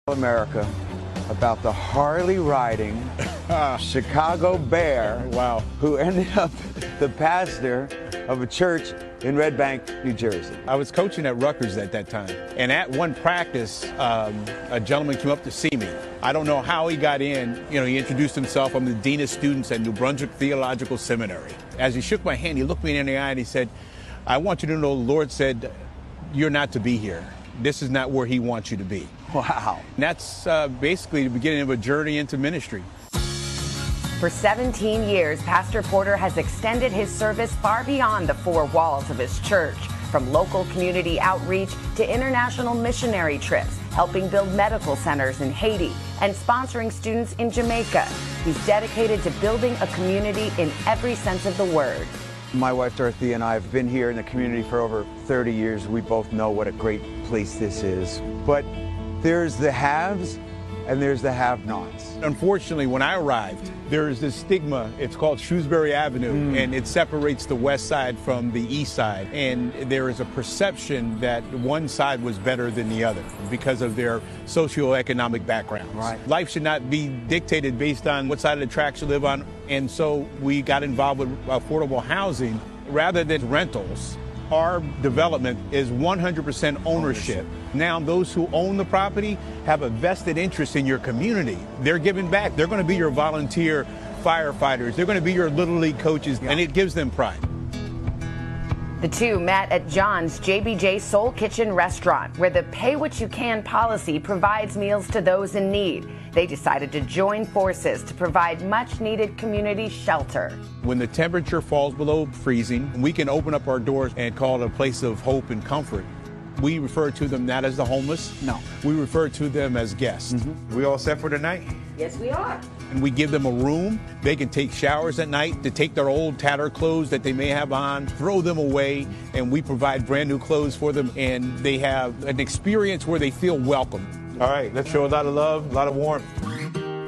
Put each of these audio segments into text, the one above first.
America about the Harley-riding Chicago Bear, Wow, who ended up the pastor of a church in Red Bank, New Jersey. I was coaching at Rutgers at that time, and at one practice, a gentleman came up to see me. I don't know how he got in. You know, he introduced himself. I'm the dean of students at New Brunswick Theological Seminary. As he shook my hand, he looked me in the eye and he said, "I want you to know the Lord said you're not to be here. This is not where he wants you to be." Wow. And that's basically the beginning of a journey into ministry. For 17 years, Pastor Porter has extended his service far beyond the four walls of his church, from local community outreach to international missionary trips, helping build medical centers in Haiti and sponsoring students in Jamaica. He's dedicated to building a community in every sense of the word. My wife Dorothy and I have been here in the community for over 30 years. We both know what a great place this is. But there's the haves and there's the have-nots. Unfortunately, when I arrived, there's this stigma. It's called Shrewsbury Avenue, and it separates the west side from the east side. And there is a perception that one side was better than the other because of their socioeconomic backgrounds. Right. Life should not be dictated based on what side of the tracks you live on. And so we got involved with affordable housing rather than rentals. Our development is 100% ownership. Now, those who own the property have a vested interest in your community. They're giving back. They're going to be your volunteer firefighters. They're going to be your Little League coaches, and it gives them pride. The two met at John's JBJ Soul Kitchen restaurant, where the pay what you can policy provides meals to those in need. They decided to join forces to provide much needed community shelter. When the temperature falls below freezing, we can open up our doors and call it a place of hope and comfort. We refer to them not as the homeless. No. We refer to them as guests. We all set for tonight? Yes, we are. And we give them a room. They can take showers at night, to take their old tattered clothes that they may have on, throw them away, and we provide brand new clothes for them, and they have an experience where they feel welcome. All right, let's show a lot of love, a lot of warmth.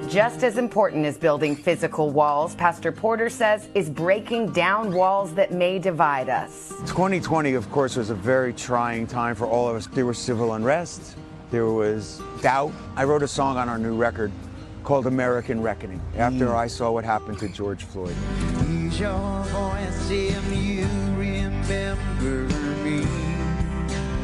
Just as important as building physical walls, Pastor Porter says, is breaking down walls that may divide us. 2020, of course, was a very trying time for all of us. There was civil unrest. There was doubt. I wrote a song on our new record called American Reckoning after I saw what happened to George Floyd. Use your voice if you remember me.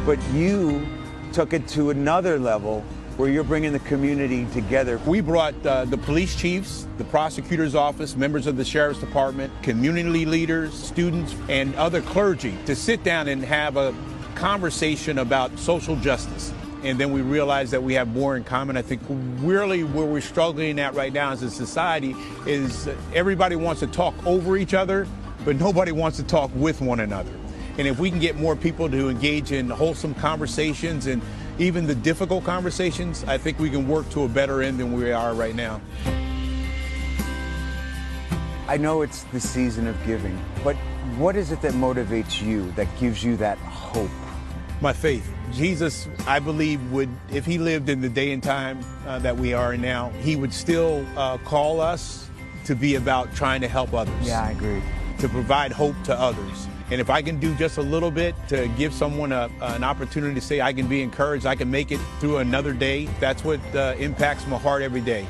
But you took it to another level where you're bringing the community together. We brought the police chiefs, the prosecutor's office, members of the sheriff's department, community leaders, students, and other clergy to sit down and have a conversation about social justice. And then we realized that we have more in common. I think really where we're struggling at right now as a society is everybody wants to talk over each other, but nobody wants to talk with one another. And if we can get more people to engage in wholesome conversations and even the difficult conversations, I think we can work to a better end than we are right now. I know it's the season of giving, but what is it that motivates you, that gives you that hope? My faith. Jesus, I believe, would, if he lived in the day and time that we are in now, he would still call us to be about trying to help others. Yeah, I agree. To provide hope to others. And if I can do just a little bit to give someone an opportunity to say I can be encouraged, I can make it through another day, that's what impacts my heart every day.